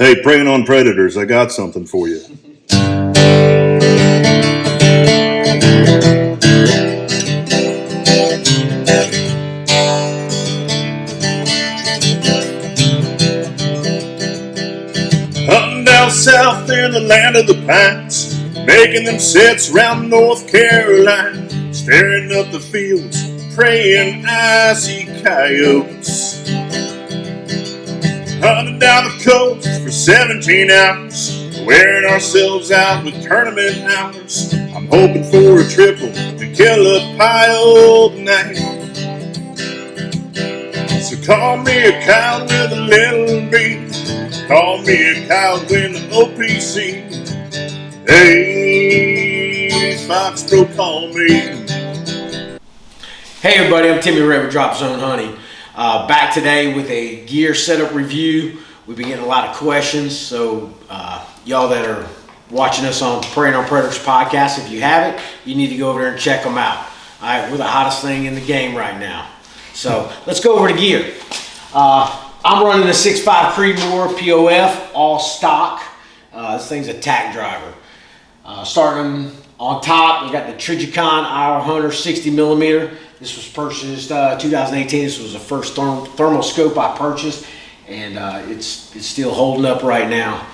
Hey, preying on predators, I got something for you. Hunting down south in the land of the pines, making them sets round North Carolina, staring up the fields, praying I see coyotes. Hunting down the coast for 17 hours, wearing ourselves out with tournament hours. I'm hoping for a triple to kill a pile tonight. So call me a cow with a little beat, call me a cow in the OPC. Hey, Foxborough, call me. Hey everybody, I'm Timmy Ray with Drop Zone Hunting. Back today with a gear setup review. We've been getting a lot of questions, so y'all that are watching us on Preying on Predators podcast, if you haven't, you need to go over there and check them out. All right, we're the hottest thing in the game right now. So let's go over to gear. I'm running a 6.5 Creedmoor POF, all stock. This thing's a tack driver. Starting on top, we got the Trigicon Iowa Hunter 60 millimeter. This was purchased 2018. This was the first thermal scope I purchased, and it's still holding up right now.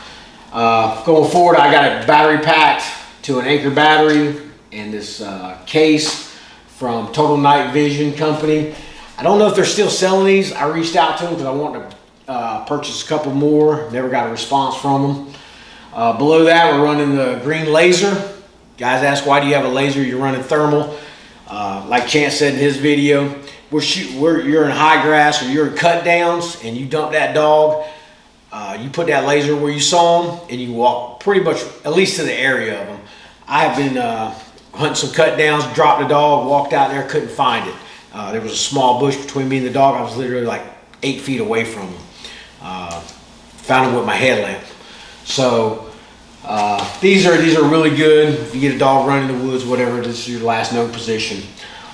Going forward, I got it battery packed to an Anchor battery and this case from Total Night Vision Company. I don't know if they're still selling these. I reached out to them because I wanted to purchase a couple more. Never got a response from them. Below that, we're running the green laser. Guys ask, why do you have a laser? You're running thermal. Like Chance said in his video, you're in high grass or you're in cut downs and you dump that dog. You put that laser where you saw them and you walk pretty much at least to the area of them. I have been hunting some cut downs, dropped the dog, walked out there, couldn't find it. There was a small bush between me and the dog. I was literally like 8 feet away from him. Found him with my headlamp. So these are really good. If you get a dog running in the woods, whatever, this is your last known position.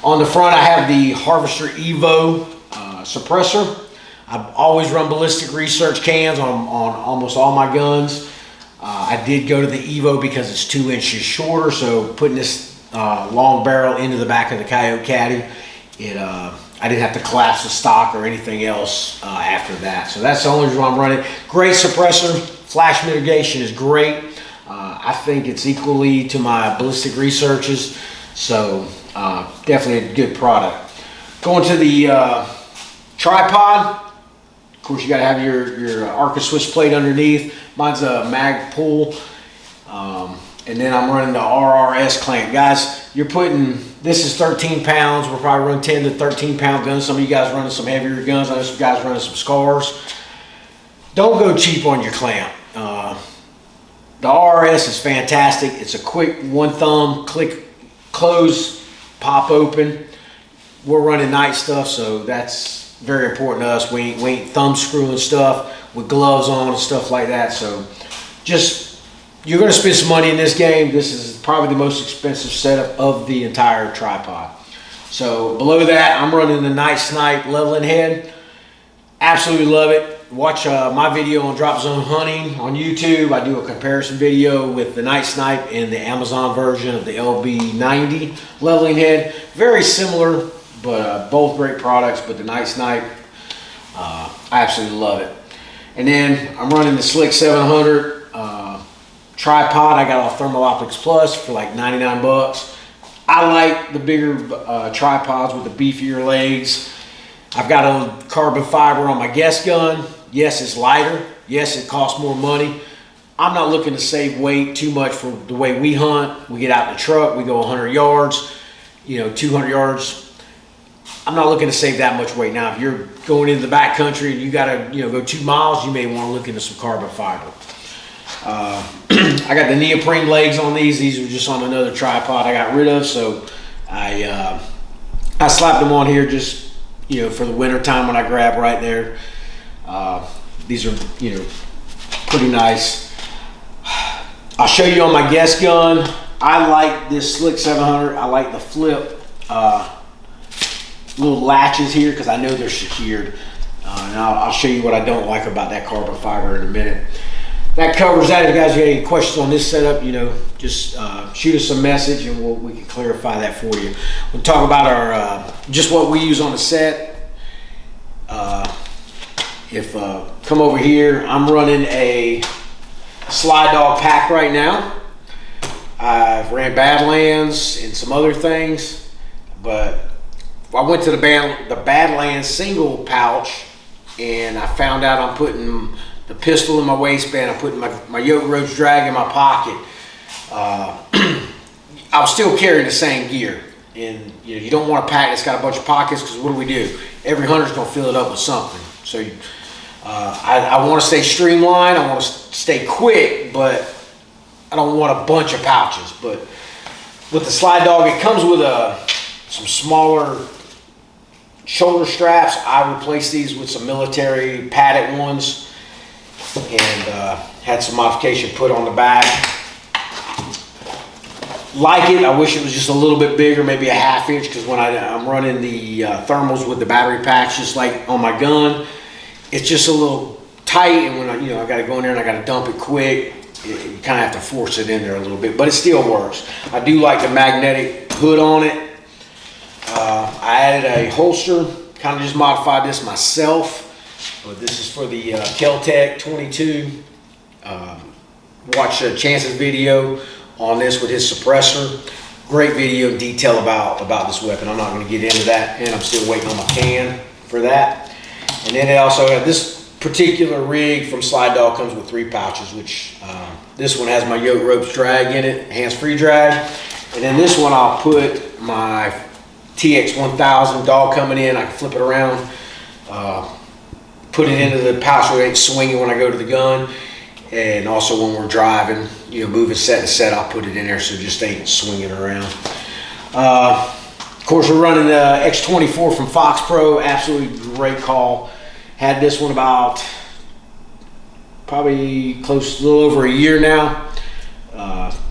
On the front, I have the Harvester Evo suppressor. I've always run ballistic research cans on almost all my guns. I did go to the Evo because it's 2 inches shorter, so putting this long barrel into the back of the Coyote Caddy, I didn't have to collapse the stock or anything else after that. So that's the only reason I'm running. Great suppressor. Flash mitigation is great. I think it's equally to my ballistic researches. So definitely a good product. Going to the tripod. Of course, you got to have your Arca switch plate underneath. Mine's a mag pull. And then I'm running the RRS clamp. Guys, this is 13 pounds. We're probably running 10 to 13 pound guns. Some of you guys running some heavier guns. I know some guys running some Scars. Don't go cheap on your clamp. The RRS is fantastic. It's a quick one thumb, click, close, pop open. We're running night stuff, so that's very important to us. We ain't thumb screwing stuff with gloves on and stuff like that. So you're going to spend some money in this game. This is probably the most expensive setup of the entire tripod. So below that, I'm running the Night Snipe leveling head. Absolutely love it. Watch my video on Drop Zone Hunting on YouTube. I do a comparison video with the Night Snipe and the Amazon version of the LB90 leveling head. Very similar, but both great products. But the Night Snipe, I absolutely love it. And then I'm running the Slick 700 tripod. I got off Thermal Optics Plus for like 99 bucks. I like the bigger tripods with the beefier legs. I've got a carbon fiber on my guest gun. Yes, it's lighter. Yes, it costs more money. I'm not looking to save weight too much for the way we hunt. We get out in the truck, we go 100 yards, 200 yards. I'm not looking to save that much weight. Now, if you're going into the back country and you got to go 2 miles, you may want to look into some carbon fiber. I got the neoprene legs on these. These are just on another tripod I got rid of, so I slapped them on here just for the winter time when I grab right there. These are pretty nice. I'll show you on my guest gun. I like this Slick 700. I like the flip little latches here because I know they're secured. And I'll show you what I don't like about that carbon fiber in a minute. that covers that. If you guys have any questions on this setup, just shoot us a message and we can clarify that for you. We'll talk about our just what we use on the set. Come over here, I'm running a slide dog pack right now. I've ran Badlands and some other things, but I went to the Badlands single pouch, and I found out I'm putting the pistol in my waistband. I'm putting my yoke ropes drag in my pocket. I was still carrying the same gear, and you don't want a pack that's got a bunch of pockets, because what do? Every hunter's gonna fill it up with something. So I want to stay streamlined. I want to stay quick, but I don't want a bunch of pouches. But with the slide dog, it comes with some smaller shoulder straps. I replaced these with some military padded ones, and had some modification put on the back. Like it, I wish it was just a little bit bigger, maybe a ½ inch, because when I'm running the thermals with the battery packs, just like on my gun, it's just a little tight, and when I got to go in there and I got to dump it quick, you kind of have to force it in there a little bit, but it still works. I do like the magnetic hood on it. I added a holster, kind of just modified this myself, but this is for the Kel-Tec 22. Watch Chance's video on this with his suppressor. Great video in detail about this weapon. I'm not going to get into that, and I'm still waiting on my can for that. And then it also had this particular rig from Slide Dog comes with 3 pouches, which this one has my yoke ropes drag in it, hands-free drag. And then this one I'll put my TX1000 dog coming in. I can flip it around, put it into the pouch so it ain't swinging when I go to the gun. And also when we're driving, moving set to set, I'll put it in there so it just ain't swinging around. Of course, we're running the X24 from Fox Pro. Absolutely great call. Had this one about probably a little over a year now.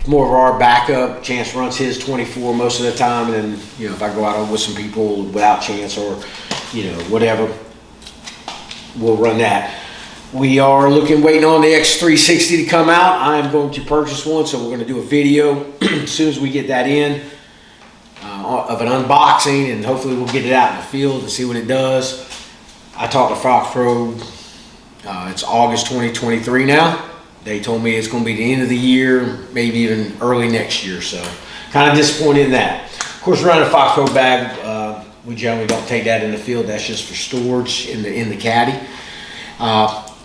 More of our backup. Chance runs his 24 most of the time, and then if I go out with some people without Chance or whatever, we'll run that. We are waiting on the X360 to come out. I am going to purchase one, so we're going to do a video as soon as we get that in of an unboxing, and hopefully we'll get it out in the field and see what it does. I talked to Fox Pro. It's August 2023 now. They told me it's going to be the end of the year, maybe even early next year, so kind of disappointed in that. Of course, running a Fox Pro bag, we generally don't take that in the field. That's just for storage in the caddy.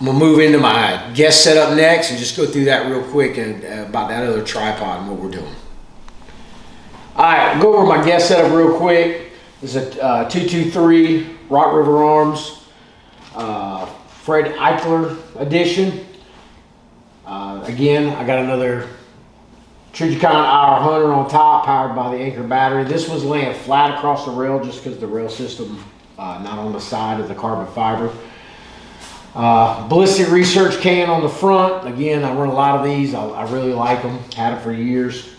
We'll move into my guest setup next and just go through that real quick and about that other tripod and what we're doing. All right, I'll go over my guest setup real quick. This is a 223 Rock River Arms Fred Eichler edition. Again, I got another Trijicon IR Hunter on top, powered by the Anchor battery. This was laying flat across the rail just because the rail system not on the side of the carbon fiber. Ballistic research can on the front. Again, I run a lot of these. I really like them. Had it for years.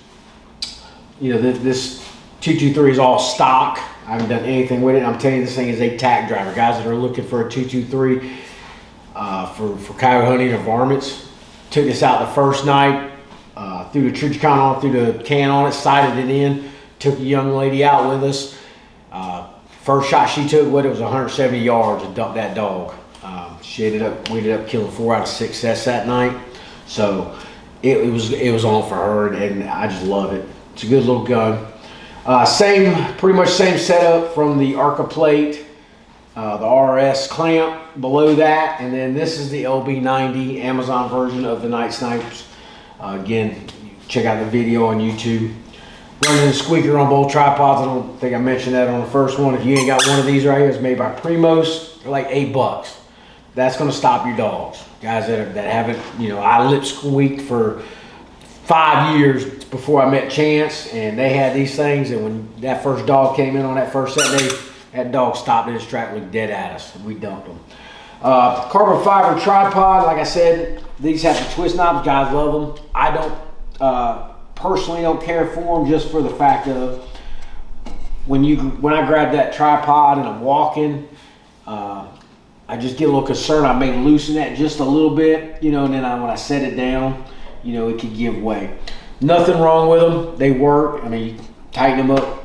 This 223 is all stock. I haven't done anything with it. I'm telling you, this thing is a tack driver. Guys that are looking for a 223 for coyote hunting or varmints, took this out the first night, threw the Trijicon on, threw the can on it, sighted it in, took a young lady out with us. First shot she took with it was 170 yards and dumped that dog. We ended up killing 4 out of 6 sets that night. So it was on for her, and I just love it. It's a good little gun. Pretty much same setup from the Arca plate, the RS clamp below that, and then this is the LB90 Amazon version of the Night Snipers. Again, check out the video on YouTube. Running the squeaker on both tripods. I don't think I mentioned that on the first one. If you ain't got one of these right here, it's made by Primos. They're like $8. That's going to stop your dogs. Guys that haven't, I lip squeaked for 5 years before I met Chance, and they had these things, and when that first dog came in on that first set, that dog stopped in his track, looked dead at us, and we dumped them. Carbon fiber tripod, like I said, these have the twist knobs. Guys love them. I don't personally don't care for them, just for the fact of when I grab that tripod and I'm walking, I I just get a little concerned. I may loosen that just a little bit, and then when I set it down, it could give way. Nothing wrong with them. They work. I mean, you tighten them up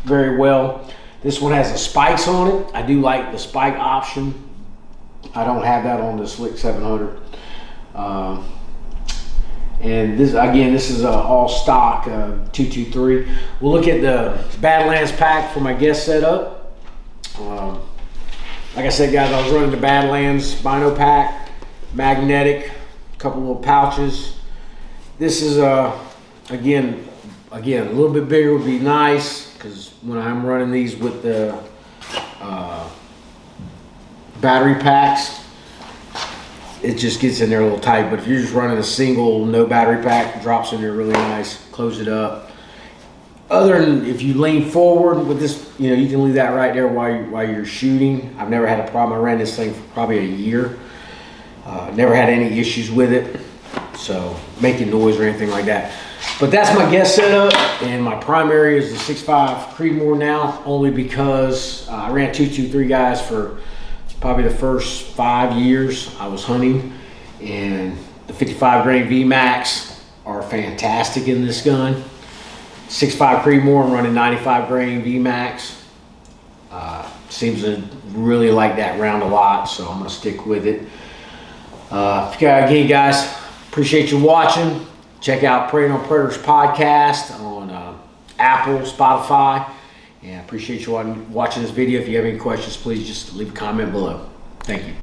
very well. This one has the spikes on it. I do like the spike option. I don't have that on the Slick 700. And this is all stock 223. We'll look at the Badlands pack for my guest setup. Like I said, guys, I was running the Badlands Bino pack, magnetic, a couple little pouches. This is again a little bit bigger would be nice, because when I'm running these with the battery packs, it just gets in there a little tight. But if you're just running a single, no battery pack, it drops in there really nice. Close it up. Other than if you lean forward with this, you can leave that right there while you're shooting. I've never had a problem. I ran this thing for probably a year. Never had any issues with it, so making noise or anything like that. But that's my guest setup, and my primary is the 6.5 Creedmoor now, only because I ran 223 guys for probably the first 5 years I was hunting, and the 55 grain VMAX are fantastic in this gun. 6.5 Creedmoor, I'm running 95 grain VMAX. Seems to really like that round a lot, so I'm gonna stick with it. Again, guys, appreciate you watching. Check out Preying on Predators podcast on Apple, Spotify. And I appreciate you watching this video. If you have any questions, please just leave a comment below. Thank you.